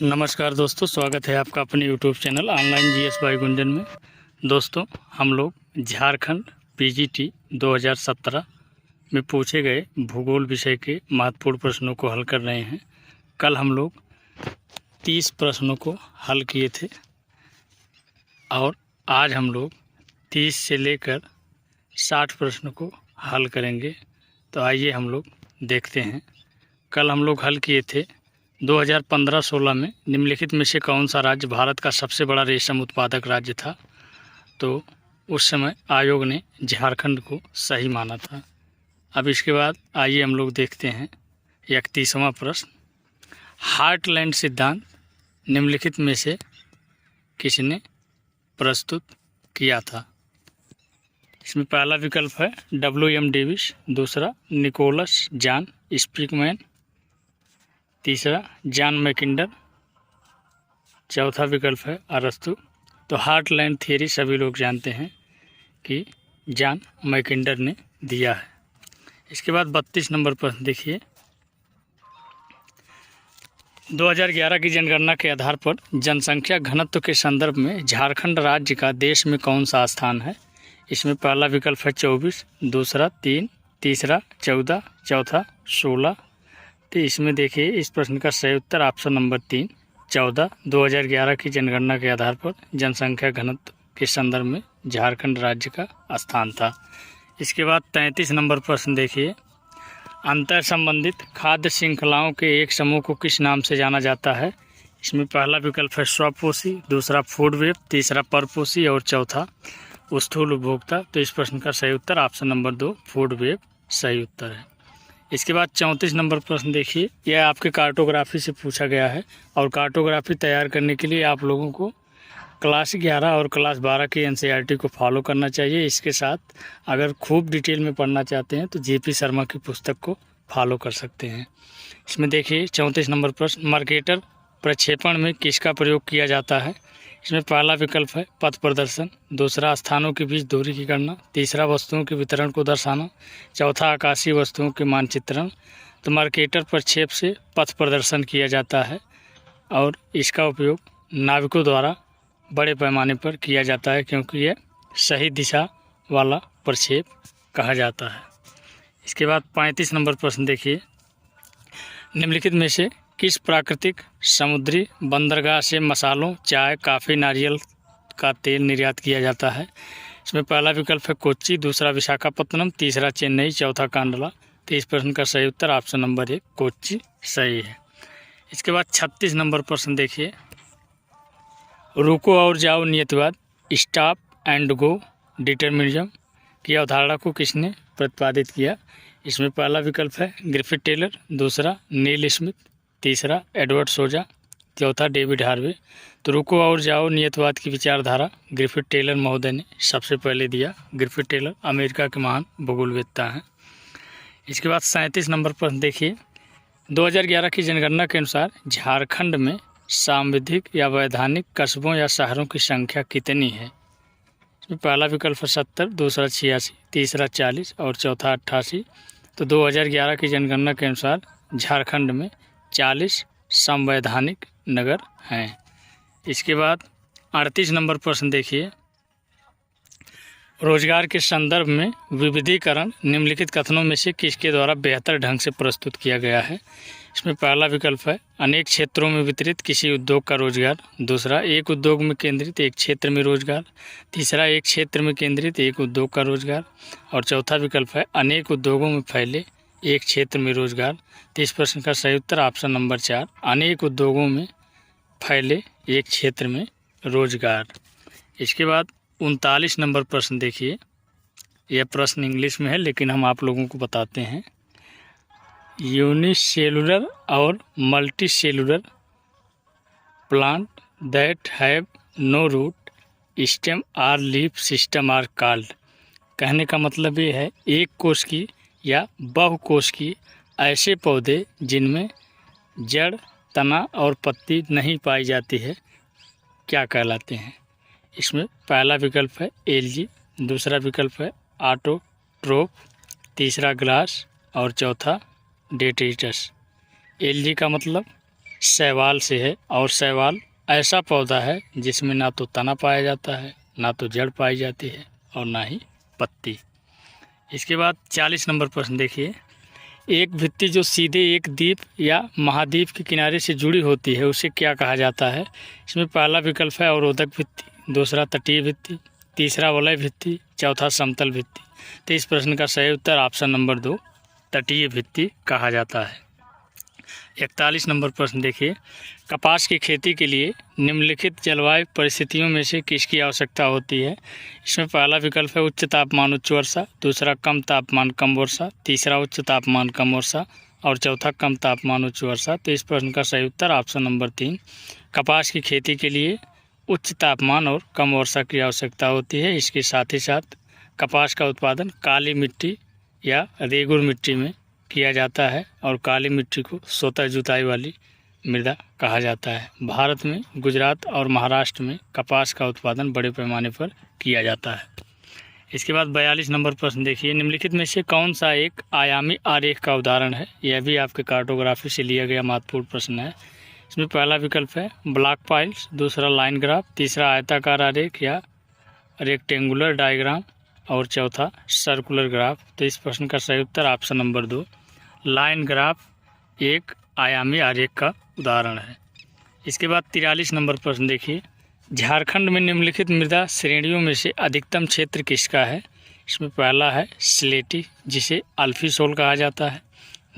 नमस्कार दोस्तों, स्वागत है आपका अपने YouTube channel online GS by Gunjan में। दोस्तों, हम लोग झारखंड पीजीटी 2017 में पूछे गए भूगोल विषय के महत्वपूर्ण प्रश्नों को हल कर रहे हैं। कल हम लोग 30 प्रश्नों को हल किए थे और आज हम लोग 30 से लेकर 60 प्रश्नों को हल करेंगे। तो आइए हम लोग देखते हैं। कल हम लोग हल किए थे 2015-16 में निम्नलिखित में से कौन सा राज्य भारत का सबसे बड़ा रेशम उत्पादक राज्य था। तो उस समय आयोग ने झारखंड को सही माना था। अब इसके बाद आइए हम लोग देखते हैं 31वां प्रश्न। हार्टलैंड सिद्धांत निम्नलिखित में से किसने प्रस्तुत किया था। इसमें पहला विकल्प है WM डेविस, दूसरा निकोलस जॉन स्पिकमैन, तीसरा जॉन मैकिंडर, चौथा विकल्प है अरस्तु। तो हार्टलैंड थियरी सभी लोग जानते हैं कि जॉन मैकिंडर ने दिया है। इसके बाद 32 नंबर प्रश्न देखिए। 2011 की जनगणना के आधार पर जनसंख्या घनत्व के संदर्भ में झारखंड राज्य का देश में कौन सा स्थान है। इसमें पहला विकल्प है 24, दूसरा 3, तीसरा 14, चौथा 16। तो इसमें देखिए इस प्रश्न का सही उत्तर ऑप्शन नंबर 3 14 2011 की जनगणना के आधार पर जनसंख्या घनत्व के संदर्भ में झारखंड राज्य का स्थान था। इसके बाद 33 नंबर प्रश्न देखिए। अंतर संबंधित खाद्य श्रृंखलाओं के एक समूह को किस नाम से जाना जाता है। इसमें पहला विकल्प है स्वपोषी, दूसरा फूड वेब, तीसरा परपोषी और चौथा स्थूल उपभोक्ता। तो इस प्रश्न का सही उत्तर ऑप्शन नंबर 2 फूड वेब सही उत्तर है। इसके बाद 34 नंबर प्रश्न देखिए। यह आपके कार्टोग्राफी से पूछा गया है और कार्टोग्राफी तैयार करने के लिए आप लोगों को क्लास 11 और क्लास 12 की NCERT को फॉलो करना चाहिए। इसके साथ अगर खूब डिटेल में पढ़ना चाहते हैं तो JP शर्मा की पुस्तक को फॉलो कर सकते हैं। इसमें देखिए 34 नंबर प्रश्न। मर्केटर प्रक्षेपण में किसका प्रयोग किया जाता है। इसमें पहला विकल्प है पथ प्रदर्शन, दूसरा स्थानों के बीच दूरी की गणना, तीसरा वस्तुओं के वितरण को दर्शाना, चौथा आकाशीय वस्तुओं के मानचित्रण। तो मर्केटर प्रक्षेप से पथ प्रदर्शन किया जाता है और इसका उपयोग नाविकों द्वारा बड़े पैमाने पर किया जाता है क्योंकि यह सही दिशा वाला प्रक्षेप कहा जाता है। इसके बाद 35 नंबर प्रश्न देखिए। निम्नलिखित में से किस प्राकृतिक समुद्री बंदरगाह से मसालों, चाय, कॉफ़ी, नारियल का तेल निर्यात किया जाता है। इसमें पहला विकल्प है कोच्चि, दूसरा विशाखापत्तनम, तीसरा चेन्नई, चौथा कांडला। तो इस प्रश्न का सही उत्तर ऑप्शन नंबर 1 कोच्चि सही है। इसके बाद 36 नंबर प्रश्न देखिए। रुको और जाओ नियतिवाद, स्टॉप एंड गो डिटर्मिनिज्म की अवधारणा को किसने प्रतिपादित किया। इसमें पहला विकल्प है ग्रिफिथ टेलर, दूसरा नील स्मिथ, तीसरा एडवर्ड सोजा, चौथा डेविड हार्वे। तो रुको और जाओ नियतवाद की विचारधारा ग्रिफिथ टेलर महोदय ने सबसे पहले दिया। ग्रिफिथ टेलर अमेरिका के महान भूगोलवेत्ता हैं। इसके बाद 37 नंबर प्रश्न देखिए। 2011 की जनगणना के अनुसार झारखंड में सांविधिक या वैधानिक कस्बों या शहरों की संख्या कितनी है। इसमें पहला विकल्प है 70, दूसरा 86, तीसरा 40 और चौथा 88। तो 2011 की जनगणना के अनुसार झारखंड में 40 संवैधानिक नगर हैं। इसके बाद 38 नंबर प्रश्न देखिए। रोजगार के संदर्भ में विविधीकरण निम्नलिखित कथनों में से किसके द्वारा बेहतर ढंग से प्रस्तुत किया गया है। इसमें पहला विकल्प है अनेक क्षेत्रों में वितरित किसी उद्योग का रोजगार, दूसरा एक उद्योग में केंद्रित एक क्षेत्र में रोजगार, तीसरा एक क्षेत्र में केंद्रित एक उद्योग का रोजगार और चौथा विकल्प है अनेक उद्योगों में फैले एक क्षेत्र में रोजगार। तो इस प्रश्न का सही उत्तर ऑप्शन नंबर 4 अनेक उद्योगों में फैले एक क्षेत्र में रोजगार। इसके बाद 39 नंबर प्रश्न देखिए। यह प्रश्न इंग्लिश में है लेकिन हम आप लोगों को बताते हैं। यूनिसेलुलर और multicellular plant that have no root stem or leaf system are called. कहने का मतलब ये है एक कोश की या बहुकोश की ऐसे पौधे जिनमें जड़, तना और पत्ती नहीं पाई जाती है क्या कहलाते हैं। इसमें पहला विकल्प है एल्गी, दूसरा विकल्प है ऑटोट्रोफ, तीसरा ग्लास और चौथा डेट्रिटस। एल्गी का मतलब शैवाल से है, और शैवाल ऐसा पौधा है जिसमें ना तो तना पाया जाता है, ना तो जड़ पाई जाती है, और ना ही पत्ती। इसके बाद 40 नंबर प्रश्न देखिए, एक भित्ति जो सीधे एक द्वीप या महाद्वीप के किनारे से जुड़ी होती है उसे क्या कहा जाता है? इसमें पहला विकल्प है अवरोधक भित्ति, दूसरा तटीय भित्ति, तीसरा वलय भित्ति, चौथा समतल भित्ति। तो इस प्रश्न का सही उत्तर ऑप्शन नंबर 2 तटीय भित्ति कहा जाता है। 41 नंबर प्रश्न देखिए, कपास की खेती के लिए निम्नलिखित जलवायु परिस्थितियों में से किसकी आवश्यकता होती है? इसमें पहला विकल्प है उच्च तापमान उच्च वर्षा, दूसरा कम तापमान कम वर्षा, तीसरा उच्च तापमान कम वर्षा, और चौथा कम तापमान उच्च वर्षा। तो इस प्रश्न का सही उत्तर ऑप्शन नंबर 3 कपास की खेती के लिए उच्च तापमान और कम वर्षा की आवश्यकता होती है। इसके साथ ही साथ कपास का उत्पादन काली मिट्टी या रेगुर मिट्टी में किया जाता है, और काली मिट्टी को स्वतः जुताई वाली मृदा कहा जाता है। भारत में गुजरात और महाराष्ट्र में कपास का उत्पादन बड़े पैमाने पर किया जाता है। इसके बाद 42 नंबर प्रश्न देखिए, निम्नलिखित में से कौन सा एक आयामी आरेख का उदाहरण है? यह भी आपके कार्टोग्राफी से लिया गया महत्वपूर्ण प्रश्न है। इसमें पहला विकल्प है ब्लॉक फाइल्स, दूसरा लाइन ग्राफ, तीसरा आयताकार आरेख या रेक्टेंगुलर डायग्राम, और चौथा सर्कुलर ग्राफ। तो इस प्रश्न का सही उत्तर ऑप्शन नंबर 2 लाइन ग्राफ एक आयामी आरेख का उदाहरण है। इसके बाद 43 नंबर प्रश्न देखिए, झारखंड में निम्नलिखित मृदा श्रेणियों में से अधिकतम क्षेत्र किसका है? इसमें पहला है स्लेटी जिसे अल्फी सोल कहा जाता है,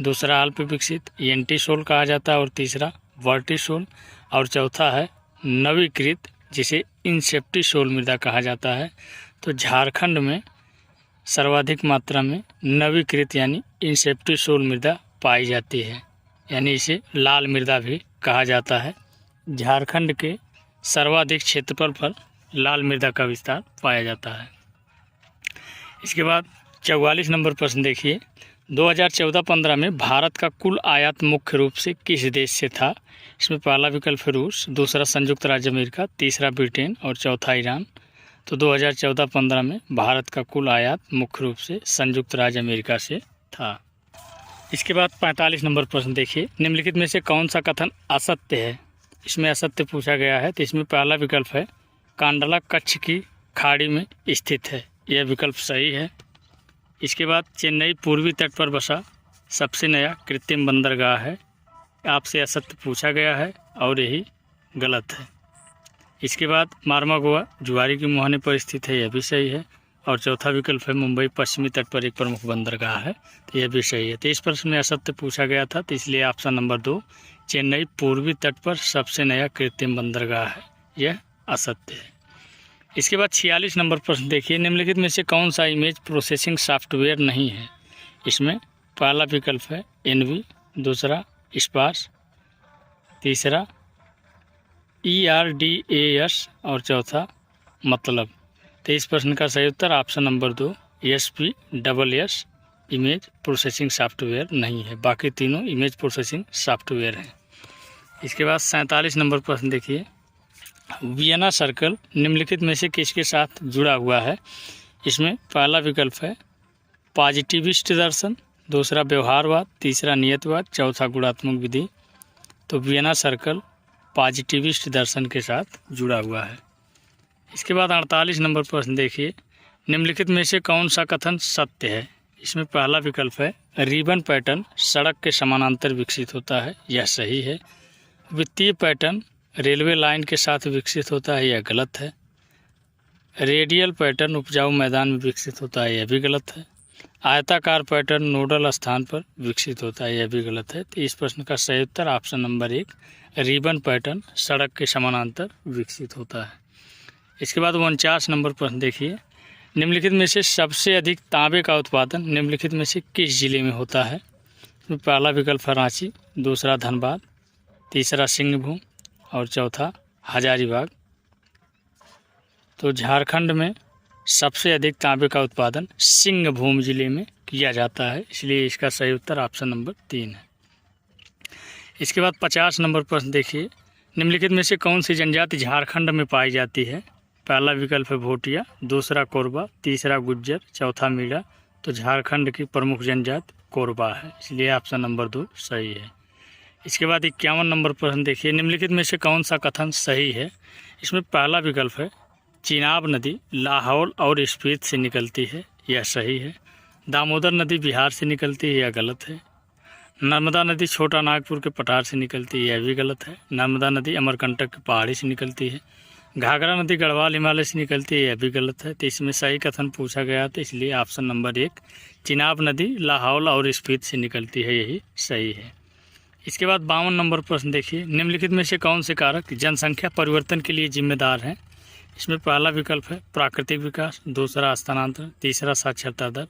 दूसरा अल्प विकसित एंटी सोल कहा जाता है, और तीसरा वर्टी सोल, और चौथा है नवीकृत जिसे इंसेप्टी सोल मृदा कहा जाता है। तो झारखंड में सर्वाधिक मात्रा में नवीकृत यानी इंसेप्टी सोल मृदा पाई जाती है, यानी इसे लाल मृदा भी कहा जाता है। झारखंड के सर्वाधिक क्षेत्रफल पर लाल मृदा का विस्तार पाया जाता है। इसके बाद 44 नंबर प्रश्न देखिए, 2014-15 में भारत का कुल आयात मुख्य रूप से किस देश से था? इसमें पहला विकल्प है रूस, दूसरा संयुक्त राज्य अमेरिका, तीसरा ब्रिटेन, और चौथा ईरान। तो 2014-15 में भारत का कुल आयात मुख्य रूप से संयुक्त राज्य अमेरिका से था। इसके बाद 45 नंबर प्रश्न देखिए, निम्नलिखित में से कौन सा कथन असत्य है? इसमें असत्य पूछा गया है। तो इसमें पहला विकल्प है कांडला कच्छ की खाड़ी में स्थित है, यह विकल्प सही है। इसके बाद चेन्नई पूर्वी तट पर बसा सबसे नया कृत्रिम बंदरगाह है, आपसे असत्य पूछा गया है और यही गलत है। इसके बाद मार्मागोआ जुआरी की मुहाने पर स्थित है, यह भी सही है। और चौथा विकल्प है मुंबई पश्चिमी तट पर एक प्रमुख बंदरगाह है, तो यह भी सही है। तो इस प्रश्न में असत्य पूछा गया था, तो इसलिए ऑप्शन नंबर 2 चेन्नई पूर्वी तट पर सबसे नया कृत्रिम बंदरगाह है, यह असत्य है। इसके बाद 46 नंबर प्रश्न देखिए, निम्नलिखित में से कौन सा इमेज प्रोसेसिंग सॉफ्टवेयर नहीं है? इसमें पहला विकल्प है एनवी, दूसरा स्पार्स, तीसरा ERDAS, और चौथा मतलब। तो इस प्रश्न का सही उत्तर option number 2 SPSS image processing software नहीं है, बाकी तीनों इमेज प्रोसेसिंग सॉफ्टवेयर हैं। इसके बाद 47 नंबर प्रश्न देखिए, वियना सर्कल निम्नलिखित में से किसके साथ जुड़ा हुआ है? इसमें पहला विकल्प है पॉजिटिविस्ट दर्शन, दूसरा व्यवहारवाद, तीसरा नियतवाद, चौथा गुणात्मक विधि। तो वियना सर्कल पॉजिटिविस्ट दर्शन के साथ जुड़ा हुआ है। इसके बाद 48 नंबर प्रश्न देखिए, निम्नलिखित में से कौन सा कथन सत्य है? इसमें पहला विकल्प है रिबन पैटर्न सड़क के समानांतर विकसित होता है, यह सही है। वित्तीय पैटर्न रेलवे लाइन के साथ विकसित होता है, यह गलत है। रेडियल पैटर्न उपजाऊ मैदान में विकसित होता है, यह भी गलत है। आयताकार पैटर्न नोडल स्थान पर विकसित होता है, यह भी गलत है। तो इस प्रश्न का सही उत्तर ऑप्शन नंबर 1 रिबन पैटर्न सड़क के समानांतर विकसित होता है। इसके बाद 49 नंबर प्रश्न देखिए, निम्नलिखित में से सबसे अधिक तांबे का उत्पादन निम्नलिखित में से किस जिले में होता है? इसमें पहला विकल्प है रांची, दूसरा धनबाद, तीसरा सिंहभूम, और चौथा हजारीबाग। तो झारखंड में सबसे अधिक तांबे का उत्पादन सिंहभूम जिले में किया जाता है, इसलिए इसका सही उत्तर ऑप्शन नंबर 3 है। इसके बाद 50 नंबर प्रश्न देखिए, निम्नलिखित में से कौन सी जनजाति झारखंड में पाई जाती है? पहला विकल्प है भोटिया, दूसरा कोरबा, तीसरा गुज्जर, चौथा मीणा। तो झारखंड की प्रमुख जनजाति कोरबा है, इसलिए ऑप्शन नंबर 2 सही है। इसके बाद 51 नंबर प्रश्न देखिए, निम्नलिखित में से कौन सा कथन सही है। इसमें पहला विकल्प है चिनाब नदी लाहौल और स्पीति से निकलती है, यह सही है। दामोदर नदी बिहार से निकलती है, यह गलत है। नर्मदा नदी छोटा नागपुर के पठार से निकलती है, यह भी गलत है। नर्मदा नदी अमरकंटक की पहाड़ी से निकलती है। घाघरा नदी गढ़वाल हिमालय से निकलती है, यह भी गलत है। तो इसमें सही कथन पूछा गया था, इसलिए ऑप्शन नंबर 1 चिनाब नदी लाहौल और स्पीति से निकलती है, यही सही है। इसके बाद 52 नंबर प्रश्न देखिए, निम्नलिखित में से कौन से कारक जनसंख्या परिवर्तन के लिए जिम्मेदार हैं। इसमें पहला विकल्प है प्राकृतिक विकास, दूसरा स्थानांतरण, तीसरा साक्षरता दर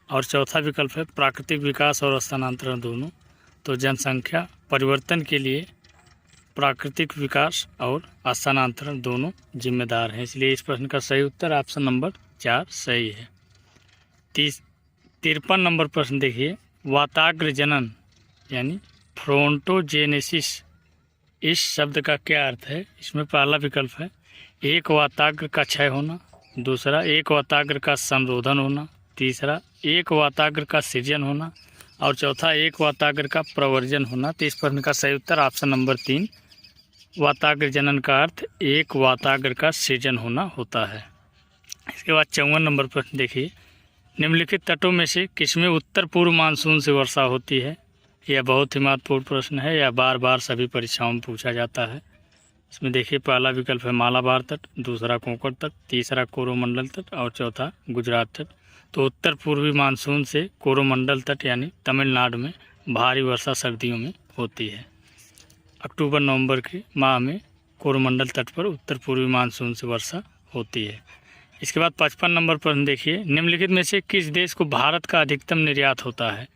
और चौथा विकल्प है प्राकृतिक विकास और स्थानांतरण दोनों। तो जनसंख्या परिवर्तन के लिए प्राकृतिक विकास और स्थानांतरण दोनों जिम्मेदार हैं, इसलिए इस प्रश्न का सही उत्तर ऑप्शन नंबर 4 सही है। 53 नंबर प्रश्न देखिए, वाताग्र जनन यानी फ्रोंटोजेनेसिस इस शब्द का क्या अर्थ है। इसमें पहला विकल्प है एक वाताग्र का क्षय होना, दूसरा एक वाताग्र का संरोधन होना, तीसरा एक वाताग्र का सृजन होना और चौथा एक वाताग्र का प्रवर्जन होना। तो इस प्रश्न का सही उत्तर ऑप्शन नंबर 3 वाताग्र जनन का अर्थ एक वाताग्र का सृजन होना होता है। इसके बाद 54 नंबर प्रश्न देखिए, निम्नलिखित तटों में से किसमें उत्तर पूर्व मानसून से वर्षा होती है। यह बहुत ही महत्वपूर्ण प्रश्न है, यह बार बार सभी परीक्षाओं में पूछा जाता है। इसमें देखिए पहला विकल्प है मालाबार तट, दूसरा कोंकण तट, तीसरा कोरोमंडल तट और चौथा गुजरात तट। तो उत्तर पूर्वी मानसून से कोरोमंडल तट यानी तमिलनाडु में भारी वर्षा सर्दियों में होती है। अक्टूबर नवंबर के माह में कोरोमंडल तट पर उत्तर पूर्वी मानसून से वर्षा होती है। इसके बाद 55 नंबर प्रश्न देखिए, निम्नलिखित में से किस देश को भारत का अधिकतम निर्यात होता है।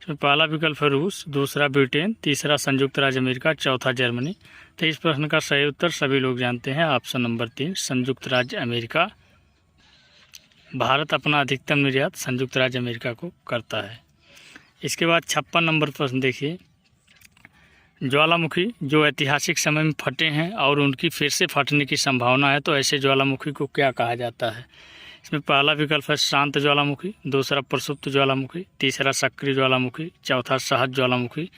इसमें पहला विकल्प है रूस, दूसरा ब्रिटेन, तीसरा संयुक्त राज्य अमेरिका, चौथा जर्मनी। तो इस प्रश्न का सही उत्तर सभी लोग जानते हैं, ऑप्शन नंबर 3 संयुक्त राज्य अमेरिका। भारत अपना अधिकतम निर्यात संयुक्त राज्य अमेरिका को करता है। इसके बाद 56 नंबर प्रश्न देखिए, ज्वालामुखी जो ऐतिहासिक समय में फटे हैं और उनकी फिर से फटने की संभावना है, तो ऐसे ज्वालामुखी को क्या कहा जाता है। इसमें पहला विकल्प है शांत ज्वालामुखी, दूसरा प्रसुप्त ज्वालामुखी, तीसरा सक्रिय ज्वालामुखी, चौथा सहज ज्वालामुखी।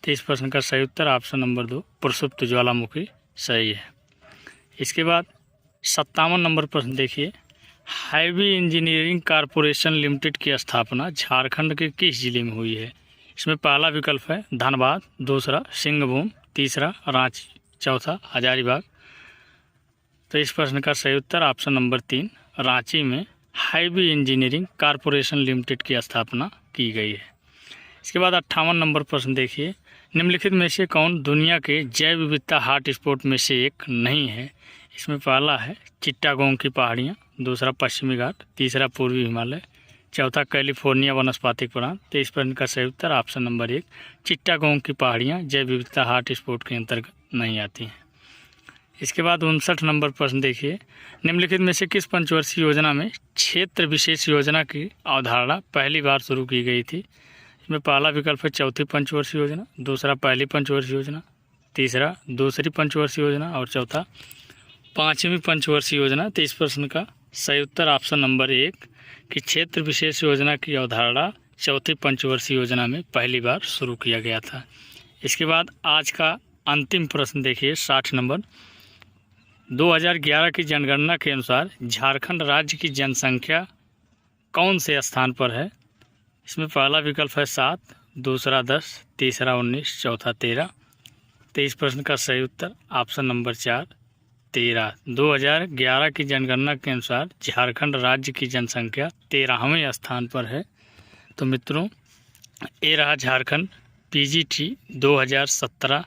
तो इस प्रश्न का सही उत्तर ऑप्शन नंबर 2 प्रसुप्त ज्वालामुखी सही है। इसके बाद 57 नंबर प्रश्न देखिए, हैवी इंजीनियरिंग कॉरपोरेशन लिमिटेड की स्थापना झारखंड के किस जिले में हुई है। इसमें पहला विकल्प है धनबाद, दूसरा सिंहभूम, तीसरा रांची, चौथा हजारीबाग। तो इस प्रश्न का सही उत्तर ऑप्शन नंबर 3 रांची में हैवी इंजीनियरिंग कॉरपोरेशन लिमिटेड की स्थापना की गई है। इसके बाद 58 नंबर प्रश्न देखिए, निम्नलिखित में से कौन दुनिया के जैव विविधता हॉटस्पॉट में से एक नहीं है। इसमें पहला है चिट्टागोंग की पहाड़ियाँ, दूसरा पश्चिमी घाट, तीसरा पूर्वी हिमालय, चौथा कैलिफोर्निया वनस्पतिक प्रांत। तो इस प्रश्न का सही उत्तर ऑप्शन नंबर 1 चिट्टागोंग की पहाड़ियाँ जैव विविधता हॉटस्पॉट के अंतर्गत नहीं आती हैं। इसके बाद 59 नंबर प्रश्न देखिए, निम्नलिखित में से किस पंचवर्षीय योजना में क्षेत्र विशेष योजना की अवधारणा पहली बार शुरू की गई थी। इसमें पहला विकल्प है चौथी पंचवर्षीय योजना, दूसरा पहली पंचवर्षीय योजना, तीसरा दूसरी पंचवर्षीय योजना और चौथा पाँचवीं पंचवर्षीय योजना। तो इस प्रश्न का सही उत्तर ऑप्शन नंबर 1 कि क्षेत्र विशेष योजना की अवधारणा चौथी पंचवर्षीय योजना में पहली बार शुरू किया गया था। इसके बाद आज का अंतिम प्रश्न देखिए 60 नंबर, 2011 की जनगणना के अनुसार झारखंड राज्य की जनसंख्या कौन से स्थान पर है। इसमें पहला विकल्प है 7, दूसरा 10, तीसरा 19, चौथा 13। तो इस प्रश्न का सही उत्तर ऑप्शन नंबर 4 13। 2011 की जनगणना के अनुसार झारखंड राज्य की जनसंख्या 13वें स्थान पर है। तो मित्रों, ये रहा झारखंड पीजीटी 2017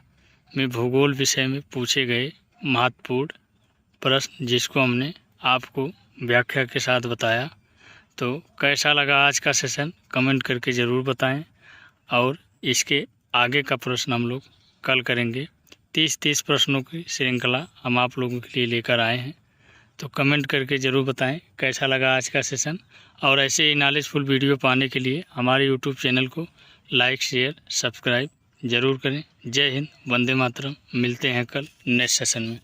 में भूगोल विषय में पूछे गए महत्वपूर्ण प्रश्न, जिसको हमने आपको व्याख्या के साथ बताया। तो कैसा लगा आज का सेशन कमेंट करके ज़रूर बताएं, और इसके आगे का प्रश्न हम लोग कल करेंगे। 30 प्रश्नों की श्रृंखला हम आप लोगों के लिए लेकर आए हैं। तो कमेंट करके ज़रूर बताएं कैसा लगा आज का सेशन, और ऐसे ही नॉलेजफुल वीडियो पाने के लिए हमारे यूट्यूब चैनल को लाइक, शेयर, सब्सक्राइब ज़रूर करें। जय हिंद, वंदे मातरम। मिलते हैं कल नेक्स्ट सेशन में।